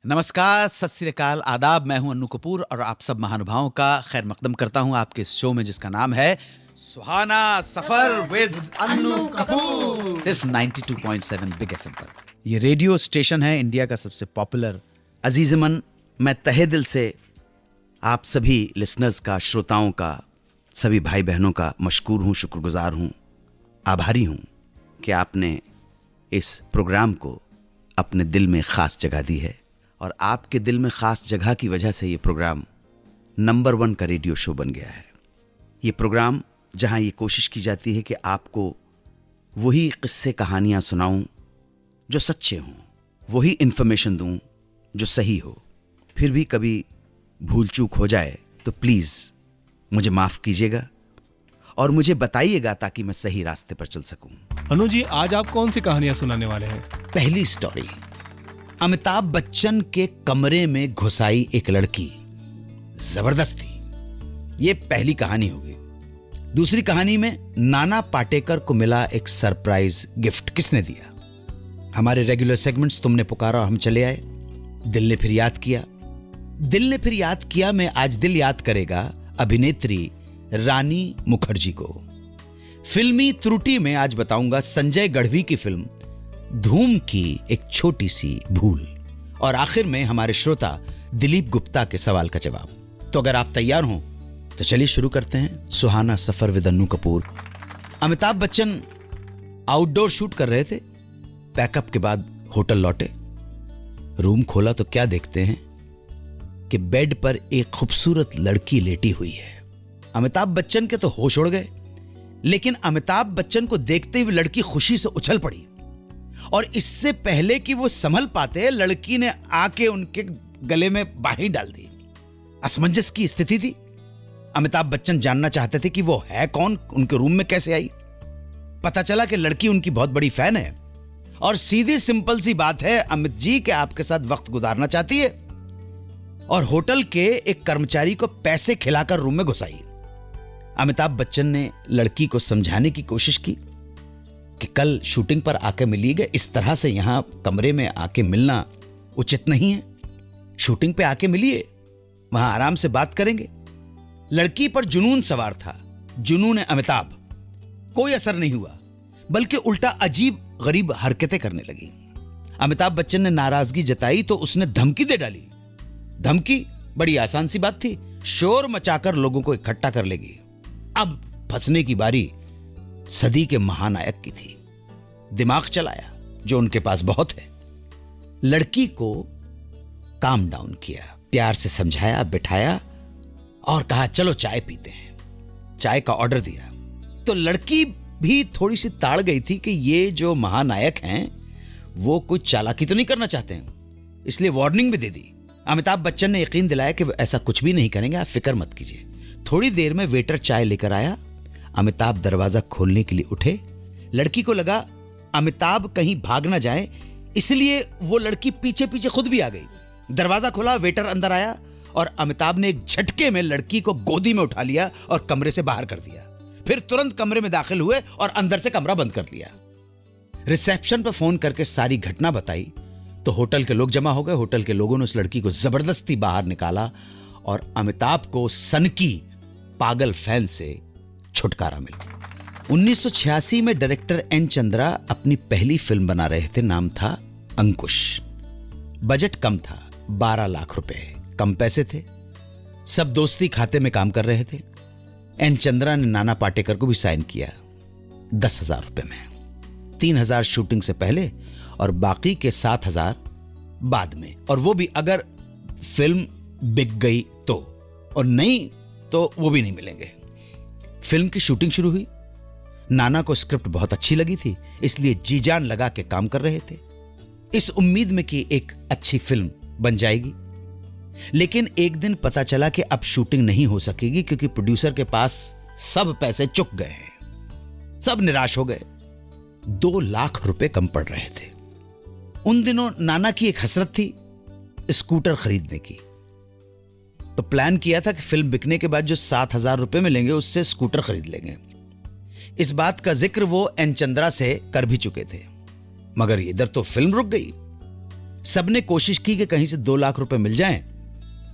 नमस्कार, सत श्री अकाल, आदाब। मैं हूं अन्नू कपूर और आप सब महानुभावों का खैर मकदम करता हूं आपके इस शो में जिसका नाम है सुहाना सफर विद अन्नू कपूर, सिर्फ 92.7 बिग एफएम पर। ये रेडियो स्टेशन है इंडिया का सबसे पॉपुलर। अजीजमन, मैं तहे दिल से आप सभी लिसनर्स का, श्रोताओं का, सभी भाई बहनों का मशकूर हूं, शुक्रगुजार हूं, आभारी हूं कि आपने इस प्रोग्राम को अपने दिल में खास जगह दी है। और आपके दिल में खास जगह की वजह से ये प्रोग्राम नंबर 1 का रेडियो शो बन गया है। ये प्रोग्राम जहां ये कोशिश की जाती है कि आपको वही किस्से कहानियां सुनाऊं जो सच्चे हों, वही इन्फॉर्मेशन दूं जो सही हो। फिर भी कभी भूल चूक हो जाए तो प्लीज़ मुझे माफ़ कीजिएगा और मुझे बताइएगा ताकि मैं सही रास्ते पर चल सकूं। अनु जी, आज आप कौन सी कहानियां सुनाने वाले हैं? पहली स्टोरी, अमिताभ बच्चन के कमरे में घुसाई एक लड़की, जबरदस्ती। ये पहली कहानी होगी। दूसरी कहानी में नाना पाटेकर को मिला एक सरप्राइज गिफ्ट। किसने दिया? हमारे रेगुलर सेगमेंट्स तुमने पुकारा और हम चले आए। दिल ने फिर याद किया। दिल ने फिर याद किया में आज दिल याद करेगा अभिनेत्री रानी मुखर्जी को। फिल्मी त्रुटि में आज बताऊंगा संजय गढ़वी की फिल्म धूम की एक छोटी सी भूल। और आखिर में हमारे श्रोता दिलीप गुप्ता के सवाल का जवाब। तो अगर आप तैयार हों तो चलिए शुरू करते हैं Suhana Safar with Annu Kapoor. Amitabh Bachchan outdoor shoot कर रहे थे। पैकअप के बाद होटल लौटे। रूम खोला तो क्या देखते हैं कि बेड पर एक खूबसूरत लड़की लेटी हुई है। अमिताभ बच्चन के तो होश उड़ गए, लेकिन अमिताभ बच्चन को देखते हुए लड़की खुशी से उछल पड़ी और इससे पहले कि वो संभल पाते लड़की ने आके उनके गले में बाहें डाल दी। असमंजस की स्थिति थी। अमिताभ बच्चन जानना चाहते थे कि वो है कौन, उनके रूम में कैसे आई। पता चला कि लड़की उनकी बहुत बड़ी फैन है और सीधी सिंपल सी बात है, अमित जी के आपके साथ वक्त गुजारना चाहती है और होटल के एक कर्मचारी को पैसे खिलाकर रूम में घुसाई। अमिताभ बच्चन ने लड़की को समझाने की कोशिश की कि कल शूटिंग पर आके मिलिएगा, इस तरह से यहां कमरे में आके मिलना उचित नहीं है। शूटिंग पे आके मिलिए, वहां आराम से बात करेंगे। लड़की पर जुनून सवार था, जुनून अमिताभ। कोई असर नहीं हुआ, बल्कि उल्टा अजीब गरीब हरकतें करने लगी। अमिताभ बच्चन ने नाराजगी जताई तो उसने धमकी दे डाली। धमकी बड़ी आसान सी बात थी, शोर मचाकर लोगों को इकट्ठा कर लेगी। अब फंसने की बारी सदी के महानायक की थी। दिमाग चलाया, जो उनके पास बहुत है। लड़की को काम डाउन किया, प्यार से समझाया, बिठाया और कहा चलो चाय पीते हैं। चाय का ऑर्डर दिया तो लड़की भी थोड़ी सी ताड़ गई थी कि ये जो महानायक हैं वो कुछ चालाकी तो नहीं करना चाहते हैं, इसलिए वार्निंग भी दे दी। अमिताभ बच्चन ने यकीन दिलाया कि वो ऐसा कुछ भी नहीं करेंगे, आप फिक्र मत कीजिए। थोड़ी देर में वेटर चाय लेकर आया। अमिताभ दरवाजा खोलने के लिए उठे। लड़की को लगा अमिताभ कहीं भाग ना जाए, इसलिए वो लड़की पीछे पीछे खुद भी आ गई। दरवाजा खुला, वेटर अंदर आया और अमिताभ ने एक झटके में लड़की को गोदी में उठा लिया और कमरे से बाहर कर दिया। फिर तुरंत कमरे में दाखिल हुए और अंदर से कमरा बंद कर लिया। रिसेप्शन पर फोन करके सारी घटना बताई तो होटल के लोग जमा हो गए। होटल के लोगों ने उस लड़की को जबरदस्ती बाहर निकाला और अमिताभ को सनकी पागल फैन से छुटकारा मिला। 1986 में डायरेक्टर एन चंद्रा अपनी पहली फिल्म बना रहे थे, नाम था अंकुश। बजट कम था, 12 लाख रुपए, कम पैसे थे। सब दोस्ती खाते में काम कर रहे थे। एन चंद्रा ने नाना पाटेकर को भी साइन किया 10,000 रुपए में। 3,000 शूटिंग से पहले और बाकी के 7,000 बाद में, और वो भी अगर फिल्म बिक गई तो, और नहीं तो वो भी नहीं मिलेंगे। फिल्म की शूटिंग शुरू हुई। नाना को स्क्रिप्ट बहुत अच्छी लगी थी, इसलिए जी जान लगा के काम कर रहे थे, इस उम्मीद में कि एक अच्छी फिल्म बन जाएगी। लेकिन एक दिन पता चला कि अब शूटिंग नहीं हो सकेगी क्योंकि प्रोड्यूसर के पास सब पैसे चुक गए हैं। सब निराश हो गए। 2 लाख रुपए कम पड़ रहे थे। उन दिनों नाना की एक हसरत थी स्कूटर खरीदने की। तो प्लान किया था कि फिल्म बिकने के बाद जो 7,000 रुपए मिलेंगे उससे स्कूटर खरीद लेंगे। इस बात का जिक्र वो एन चंद्रा से कर भी चुके थे, मगर इधर तो फिल्म रुक गई। सबने कोशिश की कि कहीं से 2 लाख रुपए मिल जाएं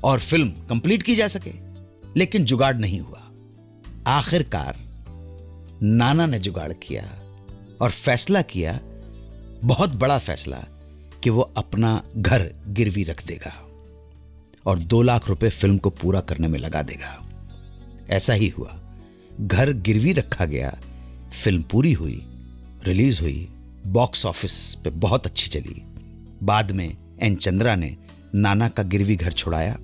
और फिल्म कंप्लीट की जा सके, लेकिन जुगाड़ नहीं हुआ। आखिरकार नाना ने जुगाड़ किया और फैसला किया, बहुत बड़ा फैसला, कि वो अपना घर गिरवी रख देगा और 2 लाख रुपए फिल्म को पूरा करने में लगा देगा। ऐसा ही हुआ, घर गिरवी रखा गया, फिल्म पूरी हुई, रिलीज हुई, बॉक्स ऑफिस पे बहुत अच्छी चली। बाद में एन चंद्रा ने नाना का गिरवी घर छुड़ाया,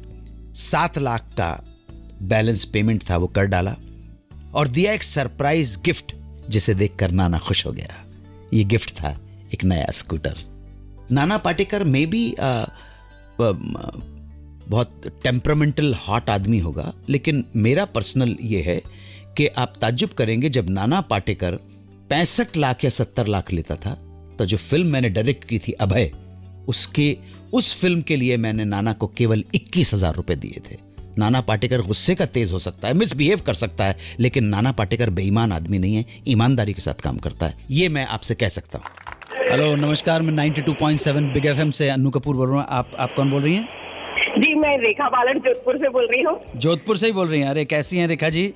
7 लाख का बैलेंस पेमेंट था वो कर डाला और दिया एक सरप्राइज गिफ्ट, जिसे देखकर नाना खुश हो गया। ये गिफ्ट था एक नया स्कूटर। नाना पाटेकर में भी बहुत टेम्परामेंटल हॉट आदमी होगा, लेकिन मेरा पर्सनल ये है कि आप ताज्जुब करेंगे, जब नाना पाटेकर 65 लाख या 70 लाख लेता था, तो जो फिल्म मैंने डायरेक्ट की थी अभय, उस फिल्म के लिए मैंने नाना को केवल 21,000 रुपए दिए थे। नाना पाटेकर गुस्से का तेज हो सकता है, मिसबिहेव कर सकता है, लेकिन नाना पाटेकर बेईमान आदमी नहीं है, ईमानदारी के साथ काम करता है, ये मैं आपसे कह सकता हूँ। हेलो, नमस्कार, मैं 92.7 बिग एफएम से अन्नू कपूर बोल रहा हूँ। आप कौन बोल रही हैं? जी, मैं रेखा बालन जोधपुर से बोल रही हूँ। जोधपुर से ही बोल रही हैं? अरे कैसी हैं रेखा जी?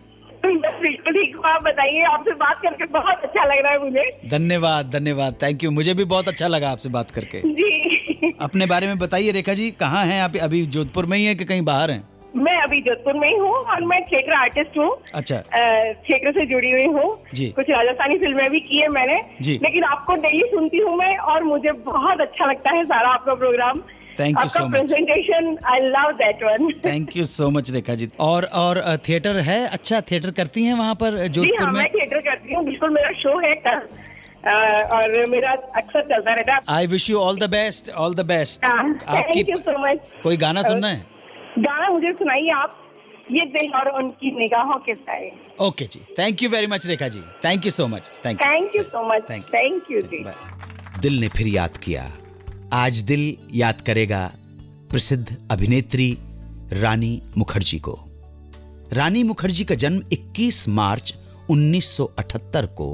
बस बिल्कुल ठीक हूँ, आप बताइए। आपसे बात करके बहुत अच्छा लग रहा है मुझे। धन्यवाद धन्यवाद, थैंक यू। मुझे भी बहुत अच्छा लगा आपसे बात करके। जी, अपने बारे में बताइए रेखा जी, कहाँ हैं आप? अभी जोधपुर में ही हैं कि कहीं बाहर हैं? मैं अभी जोधपुर में ही हूँ और मैं थिएटर आर्टिस्ट हूँ। अच्छा। थिएटर से जुड़ी हुई हूँ जी। कुछ राजस्थानी फिल्में भी की है मैंने जी। लेकिन आपको डेली सुनती हूँ मैं और मुझे बहुत अच्छा लगता है सारा आपका programme. Thank you so much. Presentation, I love that one. Thank you so much Rekha ji. और थिएटर है? अच्छा, थिएटर करती हैं वहाँ पर जोधपुर में? मैं थिएटर करती हूँ, बिल्कुल। मेरा शो है कल और मेरा अक्सर चलता रहता है। I wish you all the best, all the best. Thank you so much. कोई गाना सुनना है? गाना मुझे सुनाइए आप, ये दिल और उनकी निगाहों के साए। Okay ji, thank you very much Rekha ji, thank you so much. Thank you so much. Thank you ji. दिल ने फिर याद किया, आज दिल याद करेगा प्रसिद्ध अभिनेत्री रानी मुखर्जी को। रानी मुखर्जी का जन्म 21 मार्च 1978 को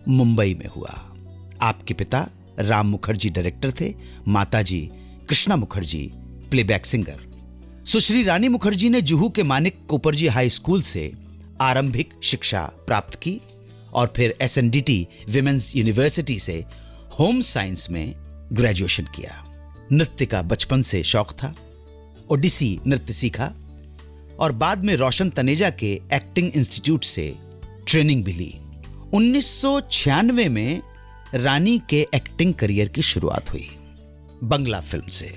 मुंबई में हुआ। आपके पिता राम मुखर्जी डायरेक्टर थे, माताजी कृष्णा मुखर्जी प्लेबैक सिंगर। सुश्री रानी मुखर्जी ने जुहू के मानिक कोपरजी हाई स्कूल से आरंभिक शिक्षा प्राप्त की और फिर एसएनडीटी विमेंस यूनिवर्सिटी से होम साइंस में ग्रेजुएशन किया। नृत्य का बचपन से शौक था, ओडिसी नृत्य सीखा और बाद में रोशन तनेजा के एक्टिंग इंस्टीट्यूट से ट्रेनिंग भी ली। 1996 में रानी के एक्टिंग करियर की शुरुआत हुई बंगला फिल्म से,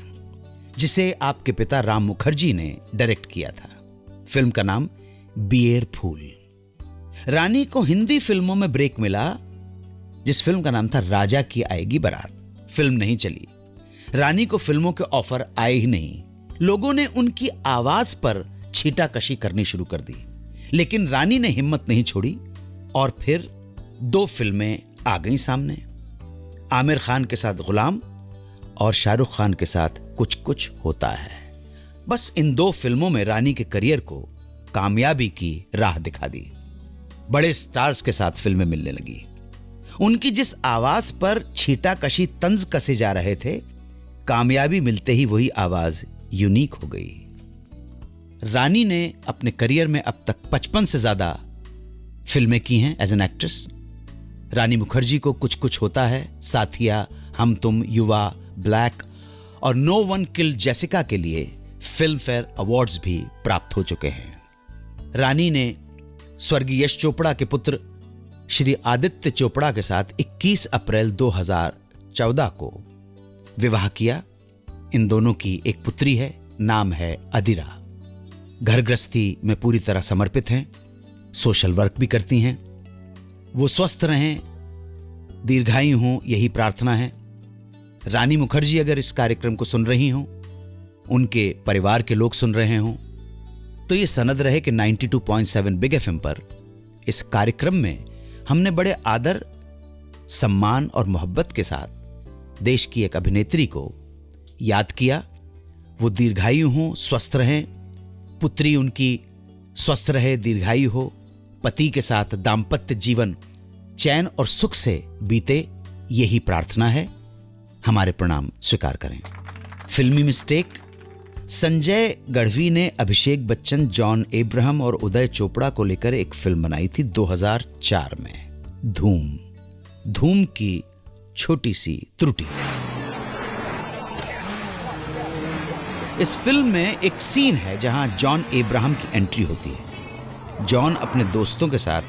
जिसे आपके पिता राम मुखर्जी ने डायरेक्ट किया था। फिल्म का नाम बियर फूल। रानी को हिंदी फिल्मों में ब्रेक मिला, जिस फिल्म का नाम था राजा की आएगी बारात। फिल्म नहीं चली, रानी को फिल्मों के ऑफर आए ही नहीं। लोगों ने उनकी आवाज पर छींटाकशी करनी शुरू कर दी, लेकिन रानी ने हिम्मत नहीं छोड़ी और फिर 2 फिल्में आ गई सामने, आमिर खान के साथ गुलाम और शाहरुख खान के साथ कुछ कुछ होता है। बस इन 2 फिल्मों में रानी के करियर को कामयाबी की राह दिखा दी। बड़े स्टार्स के साथ फिल्में मिलने लगी। उनकी जिस आवाज पर छींटाकशी तंज कसे जा रहे थे, कामयाबी मिलते ही वही आवाज यूनिक हो गई। रानी ने अपने करियर में अब तक 55 से ज्यादा फिल्में की हैं एज एन एक्ट्रेस। रानी मुखर्जी को कुछ कुछ होता है, साथिया, हम तुम, युवा, ब्लैक और नो वन किल्ड जेसिका के लिए फिल्म फेयर अवार्ड्स भी प्राप्त हो चुके हैं। रानी ने स्वर्गीय यश चोपड़ा के पुत्र श्री आदित्य चोपड़ा के साथ 21 अप्रैल 2014 को विवाह किया। इन दोनों की एक पुत्री है, नाम है अदिरा। घर गृहस्थी में पूरी तरह समर्पित हैं, सोशल वर्क भी करती हैं। वो स्वस्थ रहें, दीर्घायु हों, यही प्रार्थना है। रानी मुखर्जी अगर इस कार्यक्रम को सुन रही हों, उनके परिवार के लोग सुन रहे हों, तो ये सनद रहे कि 92.7 बिग एफएम पर इस कार्यक्रम में हमने बड़े आदर, सम्मान और मोहब्बत के साथ देश की एक अभिनेत्री को याद किया। वो दीर्घायु हों, स्वस्थ रहें, पुत्री उनकी स्वस्थ रहे, दीर्घायु हो, पति के साथ दाम्पत्य जीवन चैन और सुख से बीते, यही प्रार्थना है। हमारे प्रणाम स्वीकार करें। फिल्मी मिस्टेक, संजय गढ़वी ने अभिषेक बच्चन, जॉन एब्राहम और उदय चोपड़ा को लेकर एक फिल्म बनाई थी 2004 में, धूम। धूम की छोटी सी त्रुटि। इस फिल्म में एक सीन है जहां जॉन एब्राहम की एंट्री होती है। जॉन अपने दोस्तों के साथ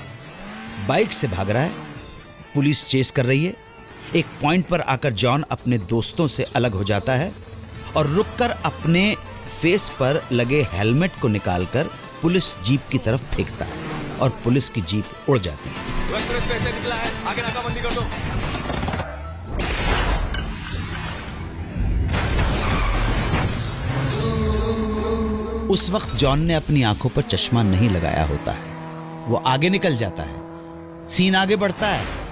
बाइक से भाग रहा है, पुलिस चेस कर रही है। एक पॉइंट पर आकर जॉन अपने दोस्तों से अलग हो जाता है और रुककर अपने फेस पर लगे हेलमेट को निकालकर पुलिस जीप की तरफ फेंकता है और पुलिस की जीप उड़ जाती है। आगे नाकाबंदी कर दो। उस वक्त जॉन ने अपनी आंखों पर चश्मा नहीं लगाया होता है। वो आगे निकल जाता है, सीन आगे बढ़ता है।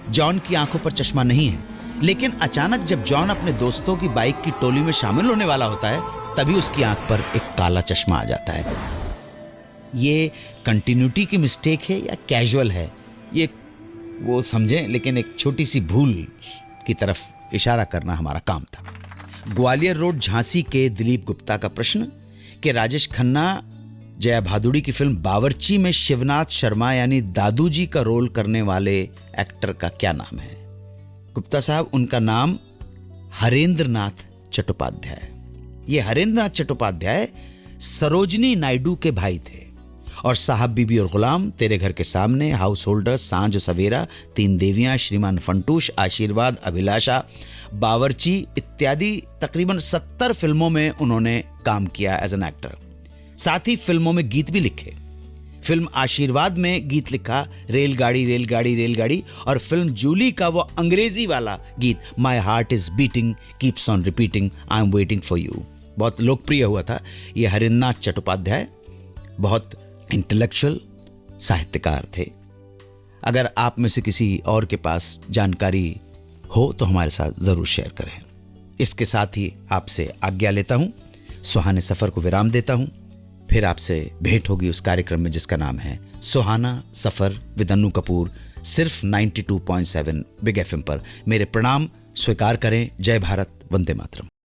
जॉन की आंखों पर चश्मा नहीं है, लेकिन अचानक जब जॉन अपने दोस्तों की बाइक की टोली में शामिल होने वाला होता है, तभी उसकी आंख पर एक काला चश्मा आ जाता है। ये कंटिन्यूटी की मिस्टेक है या कैजुअल है, ये वो समझें, लेकिन एक छोटी सी भूल की तरफ इशारा करना हमारा काम था। ग्वालियर रोड झांसी के दिलीप गुप्ता का प्रश्न कि राजेश खन्ना जया भादुड़ी की फिल्म बावर्ची में शिवनाथ शर्मा यानी दादू जी का रोल करने वाले एक्टर का क्या नाम है? गुप्ता साहब, उनका नाम हरेंद्र नाथ चट्टोपाध्याय। ये हरेंद्र नाथ चट्टोपाध्याय सरोजनी नायडू के भाई थे और साहब बीबी और गुलाम, तेरे घर के सामने, हाउस होल्डर, सांझ और सवेरा, तीन देवियां, श्रीमान फंटूश, आशीर्वाद, अभिलाषा, बावर्ची इत्यादि तकरीबन 70 फिल्मों में उन्होंने काम किया एज एन एक्टर। साथ ही फिल्मों में गीत भी लिखे। फिल्म आशीर्वाद में गीत लिखा रेलगाड़ी रेलगाड़ी रेलगाड़ी, और फिल्म जूली का वो अंग्रेजी वाला गीत my heart is beating keeps on repeating I am waiting for you बहुत लोकप्रिय हुआ था। ये हरेंद्र नाथ चट्टोपाध्याय बहुत इंटेलेक्चुअल साहित्यकार थे। अगर आप में से किसी और के पास जानकारी हो तो हमारे साथ जरूर शेयर करें। इसके साथ ही आपसे आज्ञा लेता हूं, सुहाने सफर को विराम देता हूं। फिर आपसे भेंट होगी उस कार्यक्रम में जिसका नाम है सुहाना सफर विद अन्नू कपूर, सिर्फ 92.7 बिग एफएम पर। मेरे प्रणाम स्वीकार करें। जय भारत, वंदे मातरम।